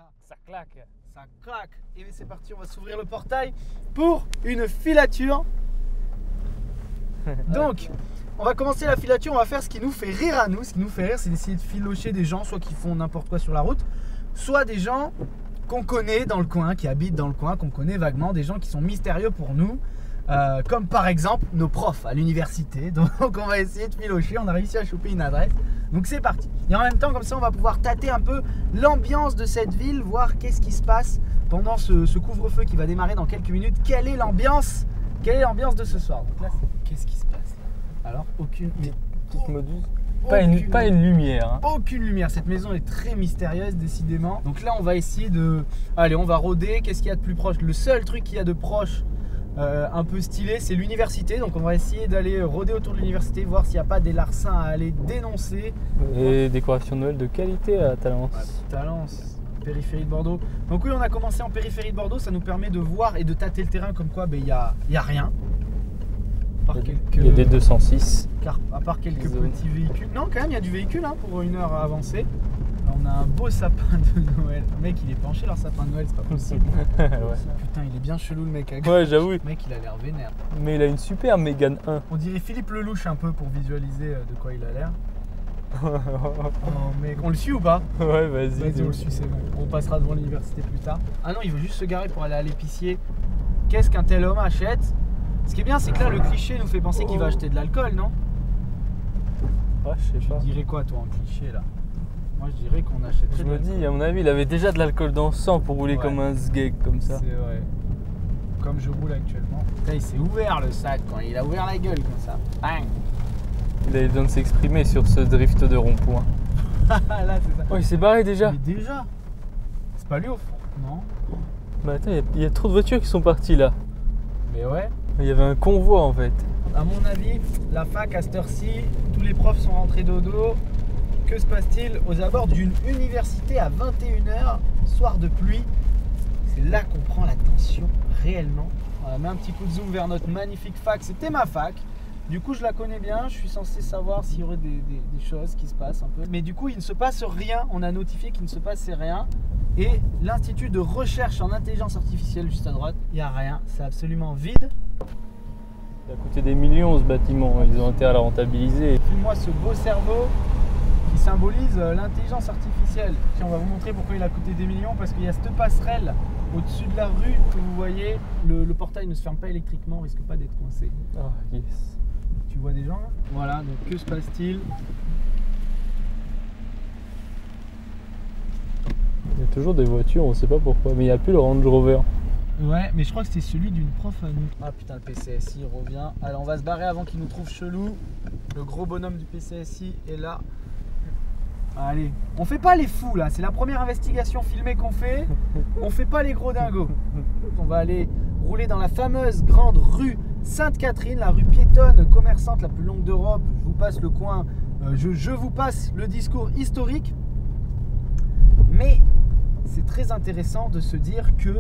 Voilà. Ça claque. Ça craque. Et c'est parti, on va s'ouvrir le portail pour une filature. Donc, on va commencer la filature, on va faire ce qui nous fait rire à nous. Ce qui nous fait rire, c'est d'essayer de filocher des gens, soit qui font n'importe quoi sur la route, soit des gens qu'on connaît dans le coin, qui habitent dans le coin, qu'on connaît vaguement, des gens qui sont mystérieux pour nous. Comme par exemple nos profs à l'université. Donc on va essayer de filocher, on a réussi à choper une adresse. Donc c'est parti. Et en même temps, comme ça, on va pouvoir tâter un peu l'ambiance de cette ville, voir qu'est-ce qui se passe pendant ce couvre-feu qui va démarrer dans quelques minutes. Quelle est l'ambiance de ce soir? Donc là, qu'est-ce qui se passe là? Alors, aucune... Petite modus. Pas une lumière. Hein. Aucune lumière. Cette maison est très mystérieuse, décidément. Donc là, on va essayer de... Allez, on va rôder. Qu'est-ce qu'il y a de plus proche? Le seul truc qu'il y a de proche, un peu stylé, c'est l'université. Donc on va essayer d'aller rôder autour de l'université, voir s'il n'y a pas des larcins à aller dénoncer. Et décoration de Noël de qualité à Talence. Talence, périphérie de Bordeaux. Donc oui, on a commencé en périphérie de Bordeaux. Ça nous permet de voir et de tâter le terrain, comme quoi il y a rien. Il y a des 206. À part quelques petits véhicules. Non, quand même, il y a du véhicule hein, pour une heure à avancer. Là, on a un beau sapin de Noël. Le mec, il est penché leur sapin de Noël, c'est pas possible. Ouais. Putain, il est bien chelou le mec. Ouais, j'avoue. Le mec, il a l'air vénère. Mais il a une super Mégane 1. On dirait Philippe Lelouch un peu pour visualiser de quoi il a l'air. Oh mec, on le suit ou pas? Ouais, vas-y. On le suit, c'est bon. On passera devant l'université plus tard. Ah non, il veut juste se garer pour aller à l'épicier. Qu'est-ce qu'un tel homme achète? Ce qui est bien, c'est que là, le cliché nous fait penser qu'il va acheter de l'alcool, non? Ouais, je sais pas. Tu dirais quoi, toi, en cliché, là? Moi, je dirais qu'on achète. Je me dis, à mon avis, il avait déjà de l'alcool dans le sang pour rouler comme un sgeg, comme ça. C'est vrai. Comme je roule actuellement. Putain, il s'est ouvert le sac quand il a ouvert la gueule, comme ça. Bang! Il avait besoin de s'exprimer sur ce drift de rond-point. Là, c'est ça. Oh, il s'est barré déjà. Mais déjà? C'est pas lui au fond? Non. Bah attends, il y a trop de voitures qui sont parties là. Mais ouais. Il y avait un convoi en fait. À mon avis, la fac à cette heure-ci, tous les profs sont rentrés dodo. Que se passe-t-il aux abords d'une université à 21 h, soir de pluie? C'est là qu'on prend l'attention réellement. On met un petit coup de zoom vers notre magnifique fac. C'était ma fac. Du coup, je la connais bien. Je suis censé savoir s'il y aurait des choses qui se passent un peu. Mais du coup, il ne se passe rien. On a notifié qu'il ne se passait rien. Et l'Institut de recherche en intelligence artificielle juste à droite, il n'y a rien. C'est absolument vide. Il a coûté des millions ce bâtiment. Ils ont intérêt à le rentabiliser. Filme-moi ce beau cerveau qui symbolise l'intelligence artificielle. Tiens, on va vous montrer pourquoi il a coûté des millions, parce qu'il y a cette passerelle au-dessus de la rue que vous voyez. Le portail ne se ferme pas électriquement, on risque pas d'être coincé. Oh yes. Tu vois des gens là? Voilà, donc que se passe-t-il? Il y a toujours des voitures, on ne sait pas pourquoi, mais il n'y a plus le Range Rover. Ouais, mais je crois que c'était celui d'une prof à nous. Ah putain, le PCSI il revient. Allez, on va se barrer avant qu'il nous trouve chelou. Le gros bonhomme du PCSI est là. Allez, on fait pas les fous là, c'est la première investigation filmée qu'on fait. On fait pas les gros dingos. On va aller rouler dans la fameuse grande rue Sainte-Catherine, la rue piétonne commerçante la plus longue d'Europe. Je vous passe le coin, je vous passe le discours historique. Mais c'est très intéressant de se dire que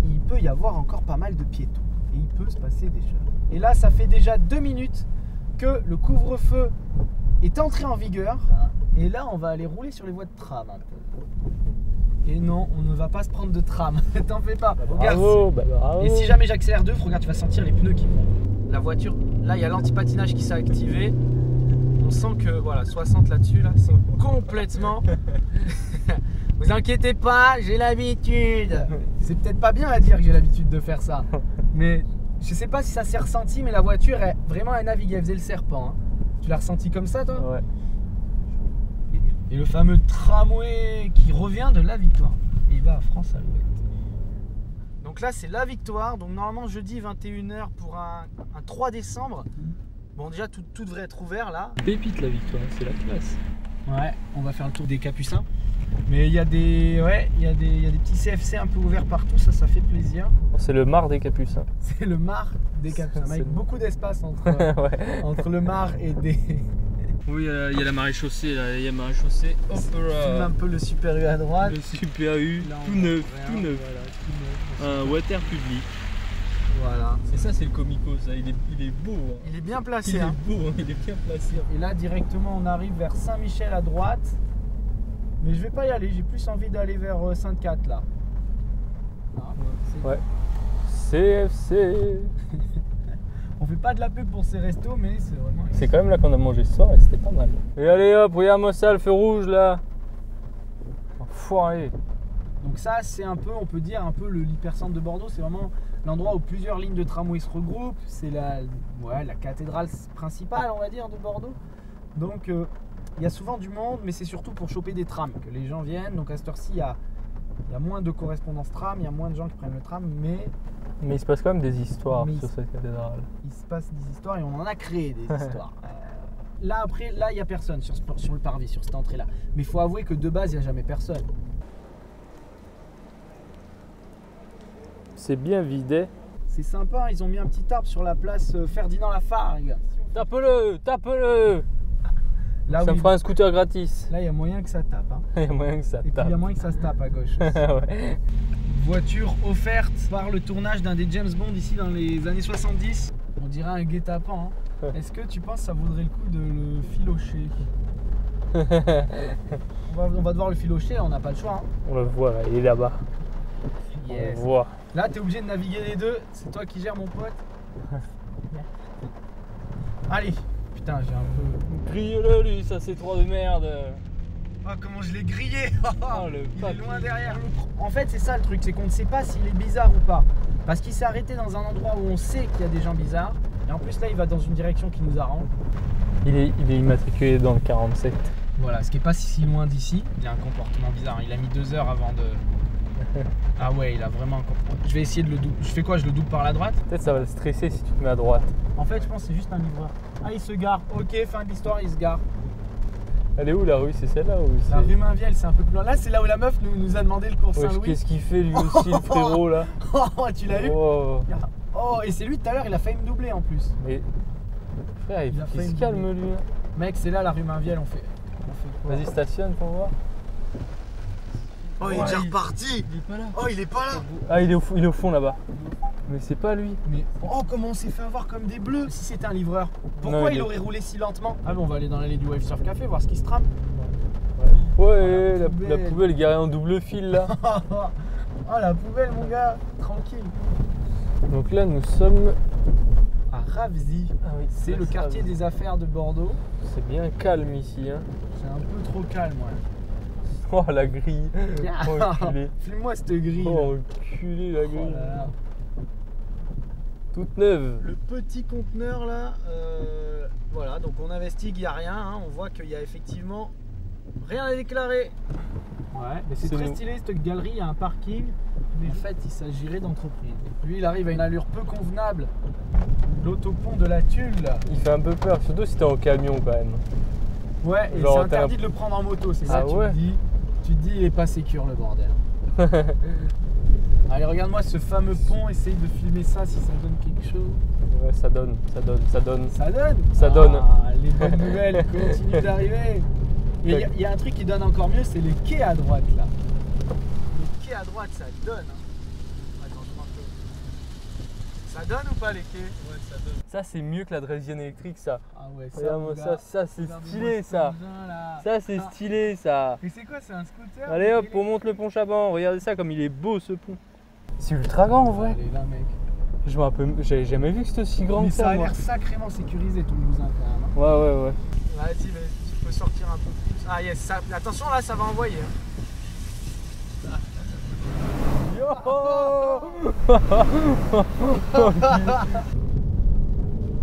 il peut y avoir encore pas mal de piétons et il peut se passer des choses. Et là, ça fait déjà 2 minutes que le couvre-feu est entré en vigueur. Et là, on va aller rouler sur les voies de tram un peu. Et non, on ne va pas se prendre de tram. T'en fais pas. Bravo, bravo. Et si jamais j'accélère 2, regarde, tu vas sentir les pneus qui vont. La voiture, là, il y a l'anti-patinage qui s'est activé. On sent que, voilà, 60 là-dessus, là, c'est complètement... Vous inquiétez pas, j'ai l'habitude. C'est peut-être pas bien à dire que j'ai l'habitude de faire ça. Mais je sais pas si ça s'est ressenti, mais la voiture, vraiment, elle naviguait, elle faisait le serpent. Hein. Tu l'as ressenti comme ça, toi? Ouais. Et le fameux tramway qui revient de la Victoire. Et il va à France-Alouette. Donc là, c'est la Victoire. Donc normalement, jeudi 21 h pour un 3 décembre. Bon, déjà, tout devrait être ouvert là. Pépite la Victoire, c'est la classe. Ouais, on va faire le tour des Capucins. Mais il y a des petits CFC un peu ouverts partout, ça fait plaisir. C'est le Mar des Capucins. C'est le Mar des Capucins, avec beaucoup d'espace entre le Mar et des... Oui, il y a la maréchaussée, là, il y a la maréchaussée. Hop là. Un peu le Super U à droite. Le Super U, tout neuf. Voilà, un water public. Voilà. Et ça, c'est le comico, ça. Il est beau. Hein. Il est bien placé. Il est beau, hein. Il est bien placé. Et là, directement, on arrive vers Saint-Michel à droite. Mais je vais pas y aller, j'ai plus envie d'aller vers Sainte-Cat là. Ouais. CFC. On fait pas de la pub pour ces restos, mais c'est vraiment. C'est quand même là qu'on a mangé ce soir et c'était pas mal. Et allez hop, regarde-moi ça, le feu rouge là. Enfoiré. Donc ça, c'est un peu, on peut dire, un peu l'hypercentre de Bordeaux. C'est vraiment l'endroit où plusieurs lignes de tramway se regroupent. C'est la cathédrale principale, on va dire, de Bordeaux. Donc il y a souvent du monde, mais c'est surtout pour choper des trams que les gens viennent. Donc à cette heure-ci, il y a moins de correspondance tram, il y a moins de gens qui prennent le tram, mais il se passe quand même des histoires sur cette cathédrale. Il se passe des histoires et on en a créé des histoires. Là, après, là, il n'y a personne sur le parvis, sur cette entrée-là. Mais il faut avouer que de base, il n'y a jamais personne. C'est bien vidé. C'est sympa, ils ont mis un petit arbre sur la place Ferdinand Lafargue. Tape-le, tape-le. Là, ça me fera un scooter gratis. Là, il y a moyen que ça tape. Hein. Il y a moyen que ça tape. Et puis, il y a moyen que ça se tape à gauche. Ouais. Voiture offerte par le tournage d'un des James Bond ici dans les années 70. On dirait un guet-apens. Hein. Est-ce que tu penses que ça vaudrait le coup de le filocher? on va devoir le filocher, on n'a pas le choix. Hein. On le voit, là, il est là-bas. Yes. On le voit. Là, tu es obligé de naviguer les deux. C'est toi qui gères, mon pote. Allez. Putain, j'ai un peu... Grille-le, lui, ça c'est trop de merde. Oh, comment je l'ai grillé. Oh, le il est papy. loin derrière. En fait, c'est ça le truc, c'est qu'on ne sait pas s'il est bizarre ou pas. Parce qu'il s'est arrêté dans un endroit où on sait qu'il y a des gens bizarres. Et en plus, là, il va dans une direction qui nous arrange. Il est immatriculé dans le 47. Voilà, ce qui est pas si loin d'ici. Il a un comportement bizarre. Il a mis 2 heures avant de... Ah ouais, il a vraiment un comportement. Je vais essayer de le double. Je fais quoi? Je le double par la droite? Peut-être ça va le stresser si tu te mets à droite. En fait, je pense que c'est juste un livreur. Ah, il se gare. Ok, fin de l'histoire, il se gare. Elle est où la rue? C'est celle-là ou La rue Mainvielle, c'est un peu plus loin. Là, c'est là où la meuf nous a demandé le cours Saint-Louis. Qu'est-ce qu'il fait lui aussi, le frérot là? Oh, tu l'as eu? Oh, et c'est lui tout à l'heure, il a failli me doubler en plus. Mais frère, il se calme lui. Mec, c'est là la rue Mainvielle, on fait quoi? Vas-y, stationne pour voir. Oh, il est déjà reparti. Il est pas là. Oh, il est pas là. Ah, il est au fond là-bas. Mais c'est pas lui. Mais oh, comment on s'est fait avoir comme des bleus? Si c'était un livreur, pourquoi non, il aurait roulé si lentement? Ah bon, on va aller dans l'allée du Wave Surf Café voir ce qui se trame. Ouais, la poubelle garée en double fil là. Oh, la poubelle, mon gars, tranquille. Donc là, nous sommes à Ravzy. Ah oui, c'est le quartier des affaires de Bordeaux. C'est bien calme ici. Hein. C'est un peu trop calme, ouais. Oh la grille. Oh, enculé. Filme-moi cette grille. Oh enculé la grille. Oh là là. Toute neuve. Le petit conteneur là, voilà, donc on investigue, il n'y a rien, hein, on voit qu'il y a effectivement rien à déclarer. Ouais, mais c'est très stylé cette galerie, il y a un parking, mais en fait il s'agirait d'entreprise. Lui il arrive à une allure peu convenable, l'autopont de la Tulle. Il fait un peu peur, surtout si t'es en camion quand même. Ouais, et c'est interdit de le prendre en moto, c'est ça que tu te dis il est pas sécure le bordel. Allez, regarde-moi ce fameux pont, essaye de filmer ça si ça donne quelque chose. Ouais, ça donne. Ça donne? Ça donne. Les bonnes nouvelles continuent d'arriver. Il y a un truc qui donne encore mieux, c'est les quais à droite là. Les quais à droite, ça donne. Hein. Attends, je prends un peu. Ça donne ou pas les quais? Ouais, ça donne. Ça, c'est mieux que la draisienne électrique, ça. Ah ouais, ça. Regarde-moi ça c'est stylé ça. Ça, c'est stylé ça. Et c'est quoi, c'est un scooter? Allez hop, on monte le pont Chaban. Regardez ça, comme il est beau ce pont. C'est ultra grand en vrai. Allez, là, mec. Je me rappelle, j'avais jamais vu que c'était aussi grand que ça. Ça a l'air sacrément sécurisé, Toulousain quand même. Hein. Ouais. Vas-y, mais tu peux sortir un peu plus. Ah yes, ça, attention là, ça va envoyer. Hein. Yo.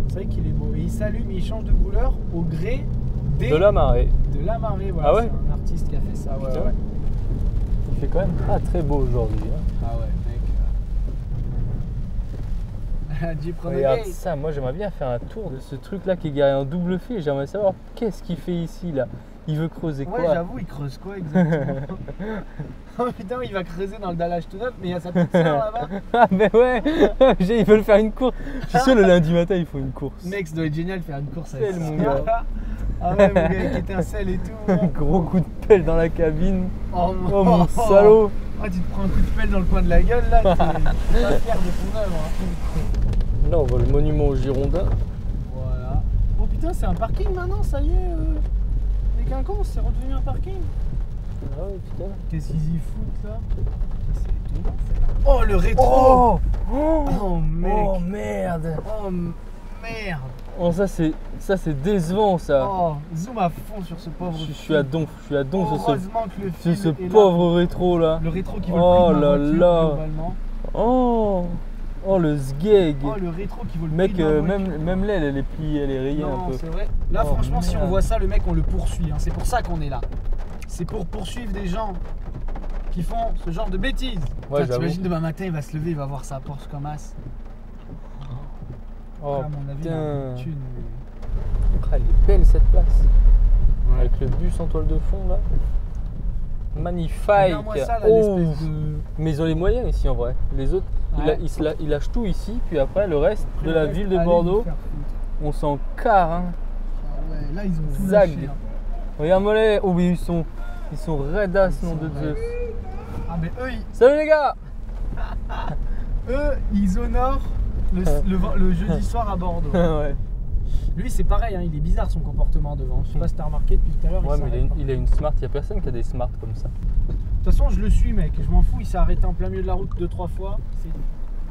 C'est vrai qu'il est beau. Et il s'allume, il change de couleur au gré de la marée. De la marée, voilà. Ah ouais, c'est un artiste qui a fait ça. Ouais. Il fait quand même pas très beau aujourd'hui. Hein. Ah ouais, mec. Jeep Regarde ça, moi j'aimerais bien faire un tour de ce truc là qui est garé en double fil. J'aimerais savoir qu'est-ce qu'il fait ici là. Il veut creuser quoi? Ouais, j'avoue, il creuse quoi exactement? Oh putain, il va creuser dans le dallage tout neuf, mais il y a sa petite sœur là-bas. Ah, mais ouais, ils veulent faire une course. Je suis sûr, le lundi matin, il faut une course. Mec, ça doit être génial de faire une course avec ça. Mon gars. Ah ouais, mon gars, avec étincelle et tout. Un gros coup de pelle dans la cabine. Oh mon salaud. Ah, tu te prends un coup de pelle dans le coin de la gueule là, t'es pas fier de ton œuvre. Hein. Là, on voit le monument aux Girondins. Voilà. Oh putain, c'est un parking maintenant, ça y est. Les Quinconces, c'est redevenu un parking. Ah ouais, putain. Qu'est-ce qu'ils y foutent là? C'est étonnant. Oh le rétro! Oh mec! Oh merde! Oh merde! Oh ça c'est décevant ça. Oh, zoom à fond sur ce pauvre. Je suis à donf sur Heureusement que le ce fil est là. pauvre rétro là. Le rétro qui vaut Oh le prix de ma là voiture, là. globalement. Oh le sgeg. Oh le rétro qui vaut le Mec, prix de ma voiture. même l'aile elle est pliée, elle est rayée un Non, peu. c'est vrai. Là, Oh, franchement, si on merde. voit ça, le mec, on le poursuit. Hein. C'est pour ça qu'on est là. C'est pour poursuivre des gens qui font ce genre de bêtises. Ouais, Putain, j'avoue. t'imagines demain matin, il va se lever, il va voir sa Porsche comme as. Oh à mon avis, il a putain. une thune. Elle est belle cette place. Ouais. Avec le bus en toile de fond là. Magnifique. Regarde-moi ça, là, Oh. l'espèce de... Mais ils ont les moyens ici en vrai. Les autres, Ouais. ils lâchent tout ici, puis après le reste de la ville de Allez Bordeaux, vous faire foutre. on s'en carre. Hein. Ah ouais, là, ils ont tout Zag. lâché. Hein. Regarde-moi les. Oh oui, ils sont raidas, Ils nom sont de Dieu. raides. Ah, mais Salut les gars. ils honorent le jeudi soir à Bordeaux. Ouais. Lui, c'est pareil, hein, il est bizarre son comportement devant. Je sais pas si t'as remarqué depuis tout à l'heure. Ouais, mais s'arrête pas. il a une smart, il n'y a personne qui a des smart comme ça. De toute façon, je le suis, mec. Je m'en fous. Il s'est arrêté en plein milieu de la route 2-3 fois.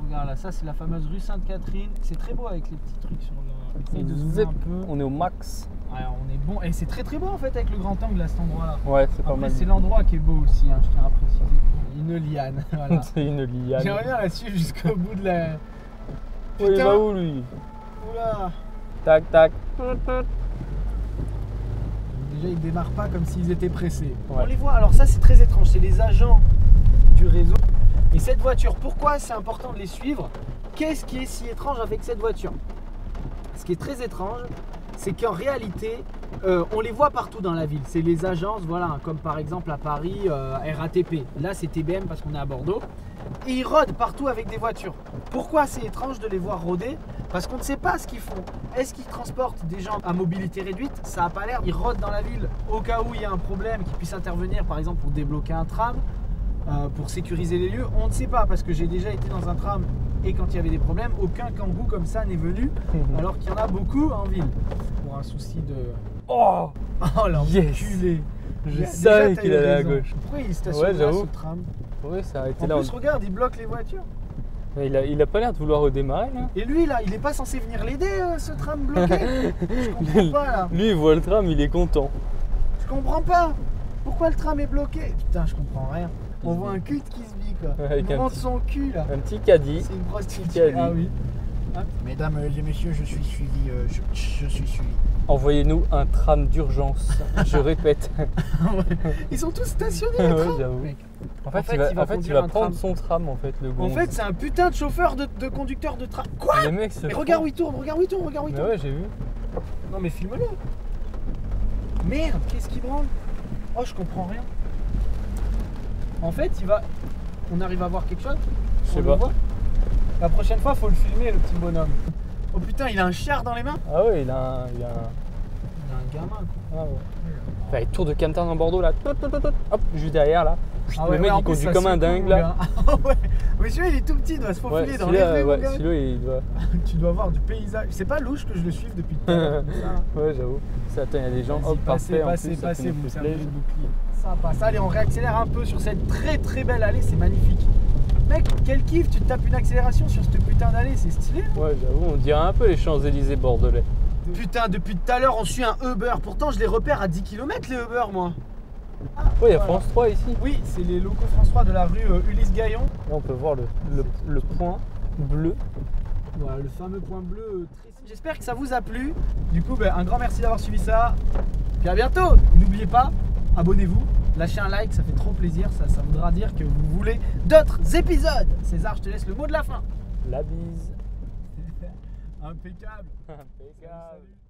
Regarde là, ça c'est la fameuse rue Sainte-Catherine. C'est très beau avec les petits trucs sur le. Essaye de zoomer Zip. un peu. On est au max. Ouais, on est bon. Et c'est très très beau en fait avec le grand angle à cet endroit-là. Ouais, c'est pas Après, mal. c'est l'endroit qui est beau aussi, hein, je tiens à préciser. Une liane. Voilà. C'est une liane. J'aimerais bien la suivre jusqu'au bout de la. Oh, il va où lui? Oula. Tac, tac. Déjà, ils démarrent pas comme s'ils étaient pressés. Ouais. On les voit. Alors ça, c'est très étrange. C'est les agents du réseau. Et cette voiture, pourquoi c'est important de les suivre? Qu'est-ce qui est si étrange avec cette voiture? Ce qui est très étrange, c'est qu'en réalité, on les voit partout dans la ville. C'est les agences, voilà, comme par exemple à Paris, RATP. Là, c'est TBM parce qu'on est à Bordeaux. Et ils rôdent partout avec des voitures. Pourquoi c'est étrange de les voir rôder? Parce qu'on ne sait pas ce qu'ils font. Est-ce qu'ils transportent des gens à mobilité réduite? Ça n'a pas l'air. Ils rôdent dans la ville au cas où il y a un problème, qu'ils puissent intervenir, par exemple pour débloquer un tram, pour sécuriser les lieux. On ne sait pas parce que j'ai déjà été dans un tram et quand il y avait des problèmes, aucun kangou comme ça n'est venu, alors qu'il y en a beaucoup en ville. Pour un souci de... Oh, Oh l'enculé! je savais Déjà, qu'il t'as eu allait à raison. gauche. Pourquoi il stationne Ouais, là, j'avoue. ce tram? Oui, ça a été En là. plus, regarde, il bloque les voitures. Mais il a pas l'air de vouloir redémarrer là. Et lui, là, il est pas censé venir l'aider, ce tram bloqué. Je comprends pas, là. Lui, il voit le tram, il est content. Je comprends pas. Pourquoi le tram est bloqué? Putain, je comprends rien. On voit un cul qui se vit, quoi. Avec Il un montre petit- son cul, là. Un petit caddie. C'est une prostituée. Caddie. Ah oui. Mesdames et messieurs, je suis suivi. Je suis suivi. Envoyez-nous un tram d'urgence. Je répète. Ils sont tous stationnés, Ouais, les trams, j'avoue. mec. En fait, il va il conduire va un prendre tram. son tram en fait, le En gonze. fait, c'est un putain de chauffeur de conducteur de tram. Quoi? les mecs se Mais font- regarde où il tourne, regarde où il tourne, regarde où il Mais tourne. ouais, j'ai vu. Non mais filme-le. Merde, qu'est-ce qu'il branle? Oh, je comprends rien. En fait, on arrive à voir quelque chose? Je sais On le pas. voit. La prochaine fois, faut le filmer, le petit bonhomme. Oh putain, il a un chiard dans les mains? Ah ouais, il a un. Il a un gamin, quoi. Ah ouais. Enfin, les tours de Camtin en Bordeaux là. Tout, tout, tout, tout. Hop, juste derrière là. Ah le ouais, mec en il plus, conduit ça comme un secoue, dingue mon là. gars. Ah ouais. Mais celui-là, il est tout petit, il doit se faufiler Ouais, dans les celui-là, rues, mon ouais, gars. celui-là il doit. Tu dois voir du paysage. C'est pas louche que je le suive depuis tout à l'heure. comme ça. Ouais, j'avoue. Ça, attends, il y a des gens. Vas-y, Hop, parfait. en passez, plus, ça fait vous nous me fait servez de plaisir. bouclier. Ça passe. Allez, on réaccélère un peu sur cette très très belle allée, c'est magnifique. Mec, quel kiff, tu te tapes une accélération sur cette putain d'allée, c'est stylé. Ouais, j'avoue, on dirait un peu les Champs-Élysées bordelais. Putain, depuis tout à l'heure, on suit un Uber. Pourtant, je les repère à 10 km les Uber, moi. Ouais, il y a Voilà. France 3 ici. Oui, c'est les locaux France 3 de la rue Ulysse Gaillon. Là, on peut voir le point bleu. Voilà, le fameux point bleu. J'espère que ça vous a plu. Du coup, un grand merci d'avoir suivi ça. Puis à bientôt. N'oubliez pas, abonnez-vous, lâchez un like, ça fait trop plaisir. Ça voudra dire que vous voulez d'autres épisodes. César, je te laisse le mot de la fin. La bise. Impeccable. Impeccable. Salut.